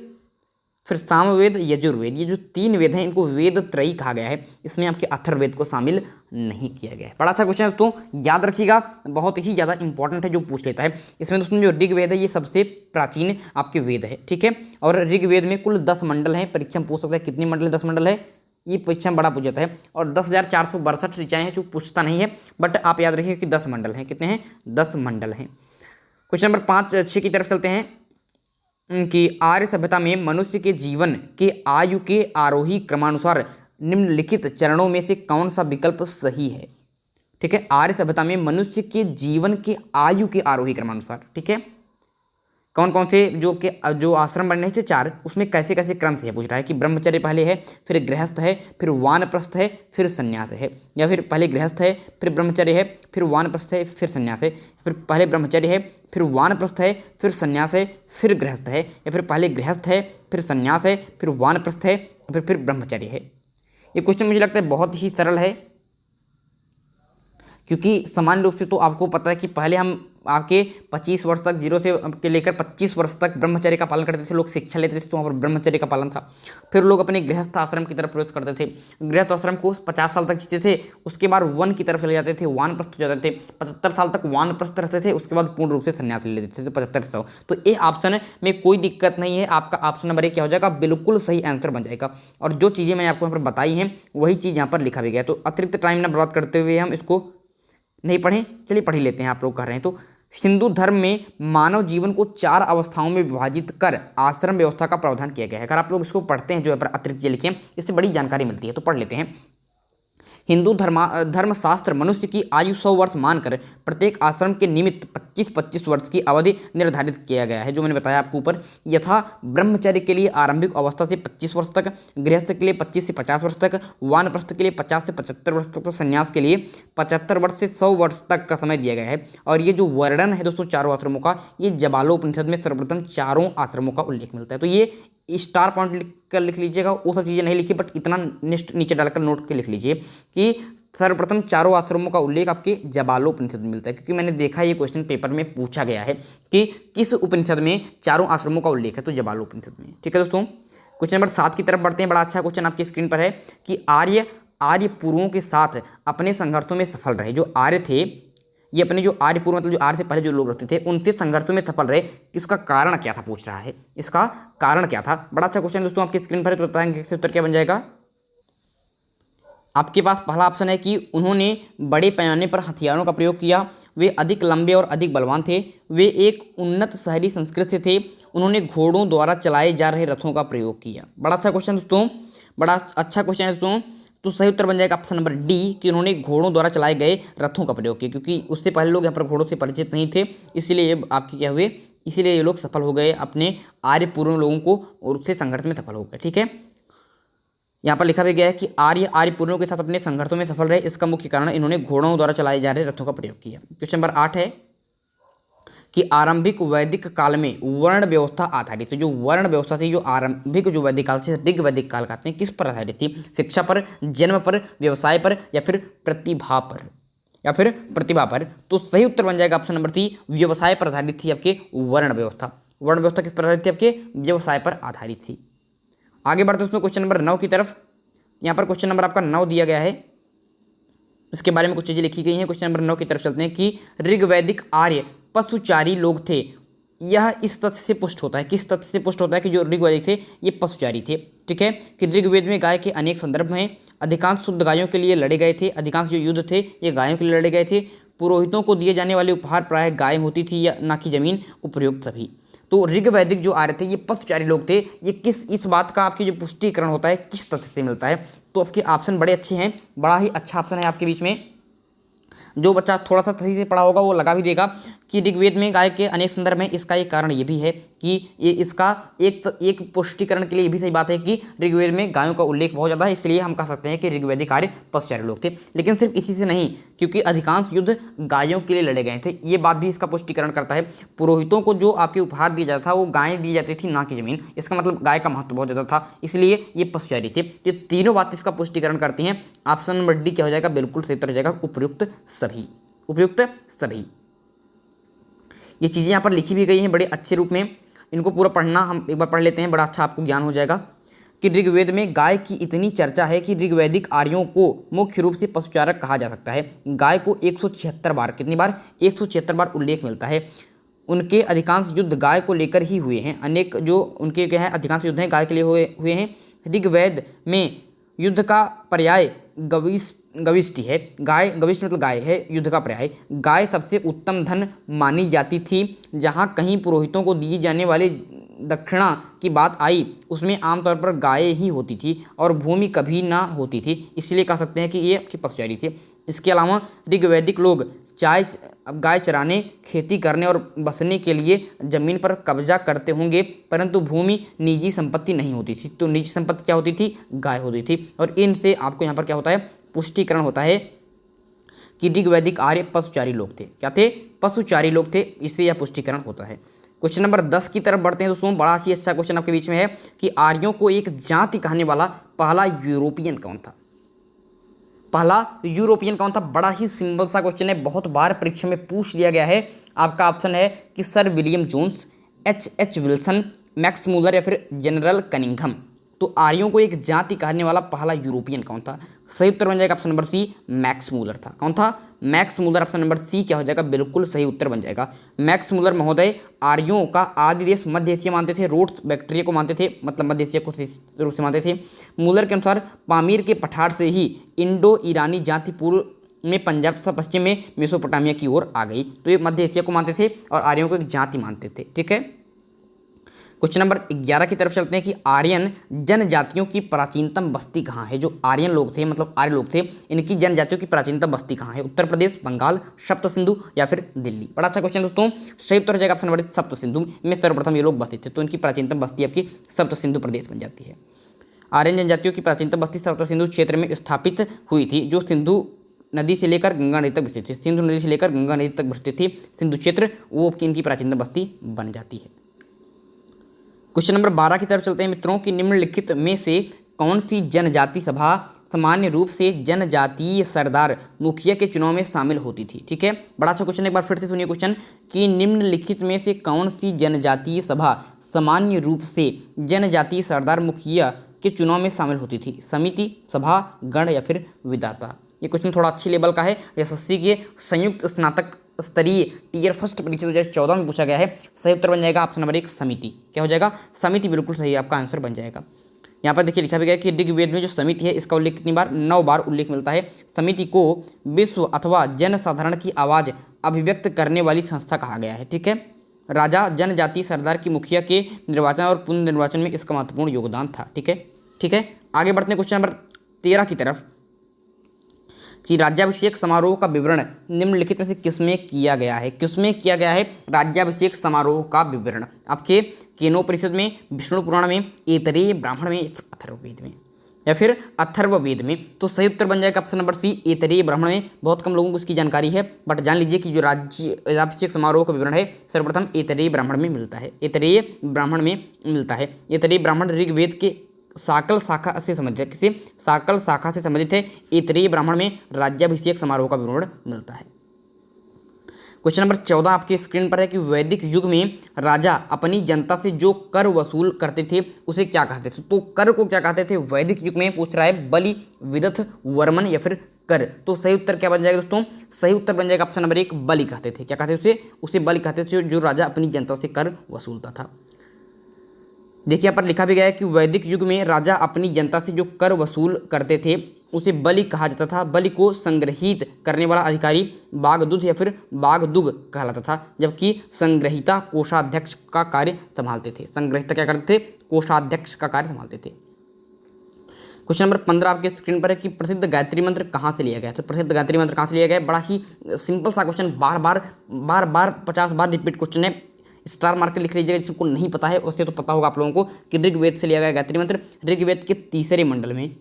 फिर सामवेद, यजुर्वेद, ये जो 3 वेद हैं इनको वेद त्रयी कहा गया है। इसमें आपके अथर्ववेद को शामिल नहीं किया गया है। बड़ा अच्छा क्वेश्चन है दोस्तों, याद रखिएगा, बहुत ही ज़्यादा इंपॉर्टेंट है, जो पूछ लेता है। इसमें दोस्तों जो ऋग्वेद है ये सबसे प्राचीन आपके वेद है। ठीक है, और ऋग्वेद में कुल 10 मंडल हैं। परीक्षा में पूछ सकता है कितनी मंडल है, 10 मंडल है, ये परीक्षा में बड़ा पूछ जाता है। और 10,462 ऋचाएँ हैं, जो पूछता नहीं है, बट आप याद रखिए कि 10 मंडल हैं। कितने हैं, 10 मंडल हैं। क्वेश्चन नंबर 5-6 की तरफ चलते हैं कि आर्य सभ्यता में मनुष्य के जीवन के आयु के आरोही क्रमानुसार निम्नलिखित चरणों में से कौन सा विकल्प सही है। ठीक है, आर्य सभ्यता में मनुष्य के जीवन के आयु के आरोही क्रमानुसार, ठीक है, कौन कौन से जो आश्रम बने थे 4, उसमें कैसे कैसे क्रम से है पूछ रहा है। कि ब्रह्मचर्य पहले है, फिर गृहस्थ है, फिर वानप्रस्थ है, फिर संन्यास है, या फिर पहले गृहस्थ है, फिर ब्रह्मचर्य है, फिर वानप्रस्थ है, फिर संन्यास है, फिर पहले ब्रह्मचर्य है, फिर वानप्रस्थ है, फिर संन्यास है, फिर गृहस्थ है, या फिर पहले गृहस्थ है, फिर संन्यास है, फिर वानप्रस्थ है, फिर ब्रह्मचर्य है। ये क्वेश्चन मुझे लगता है बहुत ही सरल है, क्योंकि सामान्य रूप से तो आपको पता है कि पहले हम आपके 25 वर्ष तक 0 से लेकर 25 वर्ष तक ब्रह्मचर्य का पालन करते थे, लोग शिक्षा लेते थे, तो वहाँ पर ब्रह्मचर्य का पालन था। फिर लोग अपने गृहस्थ आश्रम की तरफ प्रवेश करते थे, गृहस्थ आश्रम को 50 साल तक जीते थे, उसके बाद वन की तरफ चले जाते थे, वानप्रस्थ हो जाते थे, 75 साल तक वानप्रस्थ रहते थे, उसके बाद पूर्ण रूप से संन्यास ले लेते थे 75 साल। तो ये ऑप्शन में कोई दिक्कत नहीं है, आपका ऑप्शन नंबर 1 क्या हो जाएगा, बिल्कुल सही आंसर बन जाएगा। और जो चीज़ें मैंने आपको यहाँ पर बताई हैं वही चीज़ यहाँ पर लिखा भी गया। तो अतिरिक्त टाइम ना बर्बाद करते हुए हम इसको नहीं पढ़ें, चलिए पढ़ ही लेते हैं। आप लोग कह रहे हैं तो हिंदू धर्म में मानव जीवन को 4 अवस्थाओं में विभाजित कर आश्रम व्यवस्था का प्रावधान किया गया है। अगर आप लोग इसको पढ़ते हैं, जो अतिरिक्त चीज़ लिखे हैं, इससे बड़ी जानकारी मिलती है, तो पढ़ लेते हैं। हिंदू धर्मशास्त्र मनुष्य की आयु 100 वर्ष मानकर प्रत्येक आश्रम के निमित्त 25-25 वर्ष की अवधि निर्धारित किया गया है, जो मैंने बताया आपको ऊपर। यथा ब्रह्मचर्य के लिए आरंभिक अवस्था से 25 वर्ष तक, गृहस्थ के लिए 25 से 50 वर्ष तक, वानप्रस्थ के लिए 50 से 75 वर्ष तक, तो संन्यास के लिए 75 वर्ष से 100 वर्ष तक का समय दिया गया है। और ये जो वर्णन है दोस्तों चारों आश्रमों का, ये जबालोपनिषद में सर्वप्रथम चारों आश्रमों का उल्लेख मिलता है। तो ये स्टार पॉइंट लिख लीजिएगा, वो सब चीज़ें नहीं लिखी, बट इतना नीचे डालकर नोट के लिख लीजिए कि सर्वप्रथम चारों आश्रमों का उल्लेख आपके जबालोपनिषद में मिलता है। क्योंकि मैंने देखा ये क्वेश्चन पेपर में पूछा गया है कि किस उपनिषद में चारों आश्रमों का उल्लेख है, तो जबालोपनिषद में। ठीक है दोस्तों, क्वेश्चन नंबर 7 की तरफ बढ़ते हैं। बड़ा अच्छा क्वेश्चन आपकी स्क्रीन पर है कि आर्य पूर्वों के साथ अपने संघर्षों में सफल रहे। जो आर्य थे, ये अपने जो आर्य पूर्व मतलब जो आर्य से पहले जो लोग रहते थे, उनसे संघर्षों में सफल रहे, इसका कारण क्या था पूछ रहा है, इसका कारण क्या था। बड़ा अच्छा क्वेश्चन दोस्तों आपकी स्क्रीन पर है, तो बताएंगे इसका उत्तर क्या बन जाएगा। आपके पास पहला ऑप्शन है कि उन्होंने बड़े पैमाने पर हथियारों का प्रयोग किया, वे अधिक लंबे और अधिक बलवान थे, वे एक उन्नत शहरी संस्कृति से थे, उन्होंने घोड़ों द्वारा चलाए जा रहे रथों का प्रयोग किया। बड़ा अच्छा क्वेश्चन दोस्तों, बड़ा अच्छा क्वेश्चन है दोस्तों। तो सही उत्तर बन जाएगा ऑप्शन नंबर डी कि उन्होंने घोड़ों द्वारा चलाए गए रथों का प्रयोग किया, क्योंकि उससे पहले लोग यहाँ पर घोड़ों से परिचित नहीं थे, इसीलिए ये आपके क्या हुए, इसीलिए ये लोग सफल हो गए, अपने आर्य पूर्व लोगों को और उससे संघर्ष में सफल हो गए। ठीक है, यहाँ पर लिखा भी गया है कि आर्य पूर्वों के साथ अपने संघर्षों में सफल रहे, इसका मुख्य कारण इन्होंने घोड़ों द्वारा चलाए जा रहे रथों का प्रयोग किया। क्वेश्चन नंबर 8 है कि आरंभिक वैदिक काल में वर्ण व्यवस्था आधारित, तो जो वर्ण व्यवस्था थी, जो आरंभिक जो वैदिक काल से ऋग वैदिक काल कहते हैं, किस पर आधारित थी, शिक्षा पर, जन्म पर, व्यवसाय पर, या फिर प्रतिभा पर। तो सही उत्तर बन जाएगा ऑप्शन नंबर सी, व्यवसाय पर आधारित थी आपके वर्ण व्यवस्था। वर्ण व्यवस्था किस पर आधारित थी, आपके व्यवसाय पर आधारित थी। आगे बढ़ते उसमें क्वेश्चन नंबर 9 की तरफ। यहाँ पर क्वेश्चन नंबर आपका 9 दिया गया है, इसके बारे में कुछ चीज़ें लिखी गई हैं। क्वेश्चन नंबर 9 की तरफ चलते हैं कि ऋग्वैदिक आर्य पशुचारी लोग थे। यह इस तथ्य से पुष्ट होता है, किस तथ्य से पुष्ट होता है कि जो ऋग्वैदिक थे ये पशुचारी थे। ठीक है, कि ऋग्वेद में गाय के अनेक संदर्भ हैं, अधिकांश शुद्ध गायों के लिए लड़े गए थे, अधिकांश जो युद्ध थे ये गायों के लिए लड़े गए थे, पुरोहितों को दिए जाने वाले उपहार प्रायः गाय होती थी या ना कि जमीन, उपयुक्त सभी। तो ऋग्वैदिक जो आर्य थे ये पशुचारी लोग थे। ये किस, इस बात का आपकी जो पुष्टिकरण होता है किस तथ्य से मिलता है, तो आपके ऑप्शन बड़े अच्छे हैं, बड़ा ही अच्छा ऑप्शन है आपके बीच में। जो बच्चा थोड़ा सा सही से पढ़ा होगा वो लगा भी देगा कि ऋग्वेद में गाय के अनेक संदर्भ में। इसका एक कारण ये भी है कि ये इसका एक पुष्टिकरण के लिए ये भी सही बात है कि ऋग्वेद में गायों का उल्लेख बहुत ज़्यादा है, इसलिए हम कह सकते हैं कि ऋग्वैदिक आर्य पशुचारी लोग थे। लेकिन सिर्फ इसी से नहीं, क्योंकि अधिकांश युद्ध गायों के लिए लड़े गए थे, ये बात भी इसका पुष्टिकरण करता है। पुरोहितों को जो आपके उपहार दिया जाता था वो गायें दी जाती थी, ना कि जमीन, इसका मतलब गाय का महत्व बहुत ज़्यादा था, इसलिए ये पशुचारी थे। ये तीनों बात इसका पुष्टिकरण करती हैं। ऑप्शन नंबर डी क्या हो जाएगा, बिल्कुल सही उत्तर हो जाएगा, उपयुक्त सभी, उपयुक्त सभी। ये चीज़ें यहाँ पर लिखी भी गई हैं बड़े अच्छे रूप में, इनको पूरा पढ़ना, हम एक बार पढ़ लेते हैं, बड़ा अच्छा आपको ज्ञान हो जाएगा कि ऋग्वेद में गाय की इतनी चर्चा है कि ऋग्वैदिक आर्यों को मुख्य रूप से पशुचारक कहा जा सकता है। गाय को 176 बार, कितनी बार, 176 बार उल्लेख मिलता है। उनके अधिकांश युद्ध गाय को लेकर ही हुए हैं, अनेक जो उनके क्या है अधिकांश युद्ध हैं गाय के लिए हुए हैं। ऋग्वेद में युद्ध का पर्याय गविष्टि है, गाय, गविष्ट मतलब गाय है, युद्ध का पर्याय। गाय सबसे उत्तम धन मानी जाती थी। जहाँ कहीं पुरोहितों को दी जाने वाली दक्षिणा की बात आई उसमें आमतौर पर गाय ही होती थी और भूमि कभी ना होती थी, इसलिए कह सकते हैं कि ये पशुचारी थे। इसके अलावा ऋग्वैदिक लोग गाय चराने, खेती करने और बसने के लिए जमीन पर कब्जा करते होंगे, परंतु भूमि निजी संपत्ति नहीं होती थी। तो निजी संपत्ति क्या होती थी, गाय होती थी। और इनसे आपको यहाँ पर क्या होता है, पुष्टिकरण होता है कि ऋग्वैदिक आर्य पशुचारी लोग थे। क्या थे, पशुचारी लोग थे, इससे यह पुष्टिकरण होता है। क्वेश्चन नंबर 10 की तरफ बढ़ते हैं दोस्तों। बड़ा ही अच्छा क्वेश्चन आपके बीच में है कि आर्यों को एक जाति कहने वाला पहला यूरोपियन कौन था। पहला यूरोपियन कौन था? बड़ा ही सिंपल सा क्वेश्चन है, बहुत बार परीक्षा में पूछ लिया गया है। आपका ऑप्शन है कि sir William Jones, H Wilson, Max Muller या फिर जनरल कनिंघम। तो आर्यों को एक जाति कहने वाला पहला यूरोपियन कौन था? सही उत्तर बन जाएगा option number C, Max Muller था। कौन था? Max Muller. Option number C क्या हो जाएगा? बिल्कुल सही उत्तर बन जाएगा। मैक्स मूलर महोदय आर्यों का आदि देश मध्य एशिया मानते थे, रोड्स बैक्टीरिया को मानते थे, मतलब मध्य एशिया को रूप से मानते थे। मूलर के अनुसार पामीर के पठार से ही इंडो ईरानी जाति पूर्व में पंजाब तथा पश्चिम में मेसोपोटामिया की ओर आ गई। तो ये मध्य एशिया को मानते थे और आर्यों को एक जाति मानते थे। ठीक है, क्वेश्चन नंबर 11 की तरफ चलते हैं कि आर्यन जनजातियों की प्राचीनतम बस्ती कहाँ है? जो आर्यन लोग थे, मतलब आर्य लोग थे, इनकी जनजातियों की प्राचीनतम बस्ती कहाँ है? उत्तर प्रदेश, बंगाल, सप्त सिंधु या फिर दिल्ली? बड़ा अच्छा क्वेश्चन दोस्तों। सही उत्तर हो जाएगा ऑप्शन नंबर सप्त सिंधु में सर्वप्रथम ये लोग बसते थे, तो इनकी प्राचीनतम बस्ती आपकी सप्त सिंधु प्रदेश बन जाती है। आर्यन जनजातियों की प्राचीनतम बस्ती सप्त सिंधु क्षेत्र में स्थापित हुई थी, जो सिंधु नदी से लेकर गंगा नदी तक विस्तृत थी। सिंधु नदी से लेकर गंगा नदी तक विस्तृत थी सिंधु क्षेत्र, वो इनकी प्राचीनतम बस्ती बन जाती है। क्वेश्चन नंबर 12 की तरफ चलते हैं मित्रों कि निम्नलिखित में से कौन सी जनजाति सभा सामान्य रूप से जनजातीय सरदार मुखिया के चुनाव में शामिल होती थी? ठीक है, बड़ा अच्छा क्वेश्चन, एक बार फिर से सुनिए क्वेश्चन कि निम्नलिखित में से कौन सी जनजातीय सभा सामान्य रूप से जनजातीय सरदार मुखिया के चुनाव में शामिल होती थी? समिति, सभा, गण या फिर विधाता? ये क्वेश्चन थोड़ा अच्छी लेवल का है, एसएससी के संयुक्त स्नातक स्तरीय टीयर फर्स्ट परीक्षा 2014 में पूछा गया है। सही उत्तर बन जाएगा ऑप्शन नंबर 1 समिति। क्या हो जाएगा? समिति बिल्कुल सही आपका आंसर बन जाएगा। यहाँ पर देखिए लिखा भी गया कि ऋग्वेद में जो समिति है इसका उल्लेख कितनी बार? 9 बार उल्लेख मिलता है। समिति को विश्व अथवा जनसाधारण की आवाज़ अभिव्यक्त करने वाली संस्था कहा गया है। ठीक है, राजा जनजाति सरदार की मुखिया के निर्वाचन और पुनर्निर्वाचन में इसका महत्वपूर्ण योगदान था। ठीक है, ठीक है, आगे बढ़ते हैं क्वेश्चन नंबर 13 की तरफ कि राज्याभिषेक समारोह का विवरण निम्नलिखित में से किसमें किया गया है? किसमें किया गया है राज्याभिषेक समारोह का विवरण? आपके केनोपनिषद में, विष्णु पुराण में, ऐतरेय ब्राह्मण में, अथर्ववेद में या फिर अथर्ववेद में? तो सही उत्तर बन जाएगा ऑप्शन नंबर सी ऐतरेय ब्राह्मण में। बहुत कम लोगों को इसकी जानकारी है, बट जान लीजिए कि जो राज्याभिषेक समारोह का विवरण है सर्वप्रथम ऐतरेय ब्राह्मण में मिलता है। ऐतरेय ब्राह्मण में मिलता है। ऐतरेय ब्राह्मण ऋग्वेद के साकल शाखा से संबंधित है। किसी साकल शाखा से संबंधित है। ऐतरेय ब्राह्मण में राज्याभिषेक समारोह का विवरण मिलता है। क्वेश्चन नंबर 14 आपके स्क्रीन पर है कि वैदिक युग में राजा अपनी जनता से जो कर वसूल करते थे उसे क्या कहते थे? तो कर को क्या कहते थे वैदिक युग में? पूछ रहा है बलि, विदथ, वर्मन या फिर कर। तो सही उत्तर क्या बन जाएगा दोस्तों? सही उत्तर बन जाएगा ऑप्शन नंबर 1 बलि कहते थे। क्या कहते थे उसे? बलि कहते थे, जो राजा अपनी जनता से कर वसूलता था। देखिए यहाँ पर लिखा भी गया है कि वैदिक युग में राजा अपनी जनता से जो कर वसूल करते थे उसे बलि कहा जाता था। बलि को संग्रहित करने वाला अधिकारी बागदूध या फिर बागदुग कहलाता था, जबकि संग्रहिता कोषाध्यक्ष का कार्य संभालते थे। संग्रहिता क्या करते थे? कोषाध्यक्ष का कार्य संभालते थे। क्वेश्चन नंबर 15 आपके स्क्रीन पर है कि प्रसिद्ध गायत्री मंत्र कहाँ से लिया गया है? तो प्रसिद्ध गायत्री मंत्र कहाँ से लिया गया है? बड़ा ही सिंपल सा क्वेश्चन, बार बार 50 बार रिपीट क्वेश्चन है। स्टार मार्कर लिख लीजिएगा जिसको नहीं पता है, उससे तो पता होगा आप लोगों को कि ऋग्वेद से लिया गया गायत्री मंत्र। ऋग्वेद के 3रे मंडल में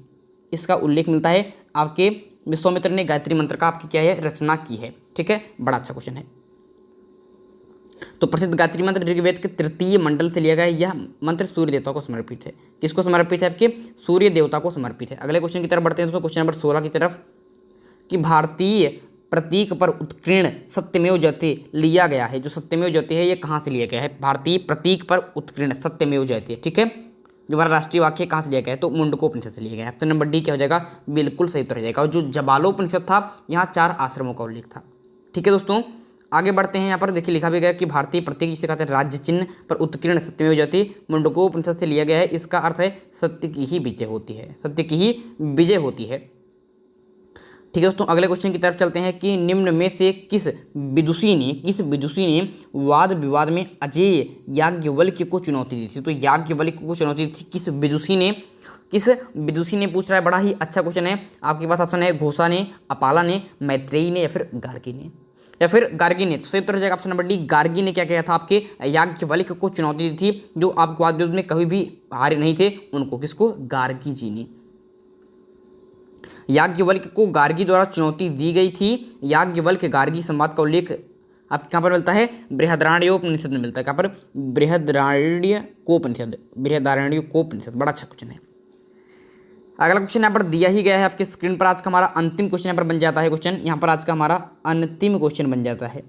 इसका उल्लेख मिलता है। आपके विश्वामित्र ने गायत्री मंत्र का आपकी क्या है? रचना की है। ठीक है, बड़ा अच्छा क्वेश्चन है। तो प्रसिद्ध गायत्री मंत्र ऋग्वेद के 3य मंडल से लिया गया है। यह मंत्र सूर्य देवता को समर्पित है। किसको समर्पित है? आपके सूर्य देवता को समर्पित है। अगले क्वेश्चन की तरफ बढ़ते हैं दोस्तों, क्वेश्चन नंबर 16 की तरफ कि भारतीय प्रतीक पर उत्कीर्ण सत्यमेव जयते लिया गया है। जो सत्यमेव जयते है ये कहाँ से लिया गया है? भारतीय प्रतीक पर उत्कीर्ण सत्यमेव जयते। ठीक है, जो हमारा राष्ट्रीय वाक्य कहाँ से लिया गया है? तो मुंडकोपनिषद से लिया गया है। ऑप्शन नंबर डी क्या हो जाएगा? बिल्कुल सही उत्तर हो जाएगा। और जो जबालोपनिषद था यहाँ 4 आश्रमों का उल्लेख था। ठीक है दोस्तों, आगे बढ़ते हैं। यहाँ पर देखिए लिखा भी गया कि भारतीय प्रतीक जिसे कहते हैं राज्य चिन्ह पर उत्कीर्ण सत्यमेव जयते मुंडकोपनिषद से लिया गया है। इसका अर्थ है सत्य की ही विजय होती है। सत्य की ही विजय होती है। ठीक है दोस्तों, अगले क्वेश्चन की तरफ चलते हैं कि निम्न में से किस विदुषी ने वाद विवाद में अजेय याज्ञवल्क्य को चुनौती दी थी? तो याज्ञवल्क्य को चुनौती दी थी किस विदुषी ने पूछ रहा है। बड़ा ही अच्छा क्वेश्चन है। आपके पास ऑप्शन है घोषा ने, अपाला ने, मैत्रेयी ने या फिर गार्गी ने तो सही उत्तर हो जाएगा ऑप्शन नंबर डी गार्गी ने क्या किया था? आपके याज्ञवल्क्य को चुनौती दी थी, जो आपको वाद विवाद में कभी भी हारे नहीं थे उनको। किसको? गार्गी जी ने। याज्ञवल्क्य को गार्गी द्वारा चुनौती दी गई थी। याज्ञवल्क्य गार्गी संवाद का उल्लेख आपको कहाँ पर मिलता है? बृहदारण्यकोपनिषद में मिलता है। कहाँ पर? बृहदारण्यकोपनिषद। बड़ा अच्छा क्वेश्चन है। अगला क्वेश्चन यहाँ पर दिया ही गया है आपके स्क्रीन पर। आज का हमारा अंतिम क्वेश्चन यहाँ पर बन जाता है। क्वेश्चन यहाँ पर आज का हमारा अंतिम क्वेश्चन बन जाता है।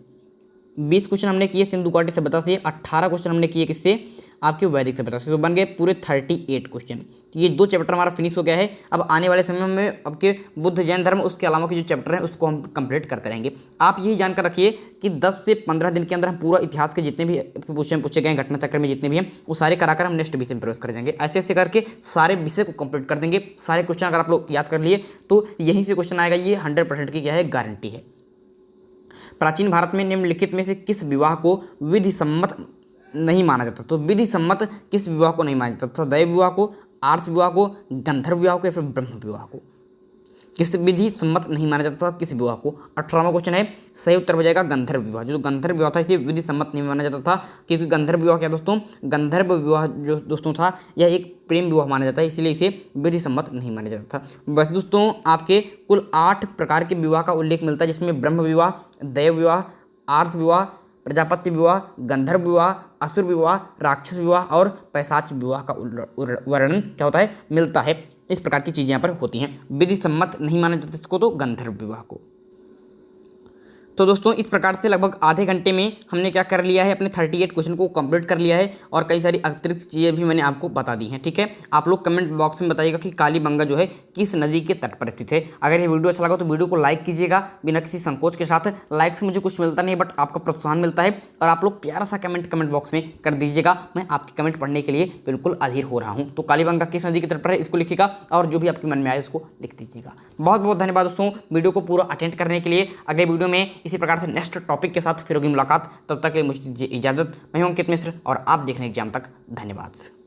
20 क्वेश्चन हमने किए सिंधु घाटी सभ्यता से, 18 क्वेश्चन हमने किए किससे, आपके वैदिक सभ्यता से। तो बन गए पूरे 38 क्वेश्चन। ये 2 चैप्टर हमारा फिनिश हो गया है। अब आने वाले समय में आपके बुद्ध जैन धर्म, उसके अलावा के जो चैप्टर हैं उसको हम कंप्लीट करते रहेंगे। आप यही जानकर रखिए कि 10 से 15 दिन के अंदर हम पूरा इतिहास के जितने भी क्वेश्चन पूछे गए घटना चक्र में जितने भी हैं वो सारे कराकर हम नेक्स्ट विषय में प्रवेश कर जाएंगे। ऐसे ऐसे करके सारे विषय को कंप्लीट कर देंगे। सारे क्वेश्चन अगर आप लोग याद कर लिए तो यहीं से क्वेश्चन आएगा, ये 100% की क्या है, गारंटी है। प्राचीन भारत में निम्नलिखित में से किस विवाह को विधि सम्मत नहीं माना जाता? तो विधि सम्मत किस विवाह को नहीं माना जाता था? दैव विवाह को, आर्ष विवाह को, गंधर्व विवाह को या फिर ब्रह्म विवाह को? किस विधि सम्मत नहीं माना जाता था किस विवाह को? 18वां क्वेश्चन है, सही उत्तर हो जाएगा गंधर्व विवाह। जो गंधर्व विवाह था इसे विधि सम्मत नहीं माना जाता था, क्योंकि गंधर्व विवाह क्या दोस्तों, गंधर्व विवाह जो दोस्तों था यह एक प्रेम विवाह माना जाता है, इसलिए इसे विधि सम्मत नहीं माना जाता था। बस दोस्तों आपके कुल 8 प्रकार के विवाह का उल्लेख मिलता है, जिसमें ब्रह्म विवाह, दैव विवाह, आर्ष विवाह, प्रजापत्य विवाह, गंधर्व विवाह, असुर विवाह, राक्षस विवाह और पैशाच विवाह का वर्णन क्या होता है, मिलता है। इस प्रकार की चीज़ें यहाँ पर होती हैं। विधि सम्मत नहीं माना जाता इसको, तो गंधर्व विवाह को। तो दोस्तों इस प्रकार से लगभग आधे घंटे में हमने क्या कर लिया है, अपने 38 क्वेश्चन को कंप्लीट कर लिया है और कई सारी अतिरिक्त चीज़ें भी मैंने आपको बता दी हैं। ठीक है, आप लोग कमेंट बॉक्स में बताइएगा कि कालीबंगा जो है किस नदी के तट पर स्थित है। अगर ये वीडियो अच्छा लगा तो वीडियो को लाइक कीजिएगा बिना किसी संकोच के साथ। लाइक से मुझे कुछ मिलता नहीं, बट आपका प्रोत्साहन मिलता है और आप लोग प्यारा सा कमेंट बॉक्स में कर दीजिएगा। मैं आपके कमेंट पढ़ने के लिए बिल्कुल अधीर हो रहा हूँ। तो कालीबंगा किस नदी के तट पर है इसको लिखिएगा और जो भी आपके मन में आए उसको लिख दीजिएगा। बहुत बहुत धन्यवाद दोस्तों वीडियो को पूरा अटेंड करने के लिए। अगले वीडियो में इसी प्रकार से नेक्स्ट टॉपिक के साथ फिर होगी मुलाकात। तब तक के लिए मुझे दीजिए इजाजत। मैं हूं अंकित मिश्र और आप देख रहे हैं एग्जाम तक। धन्यवाद।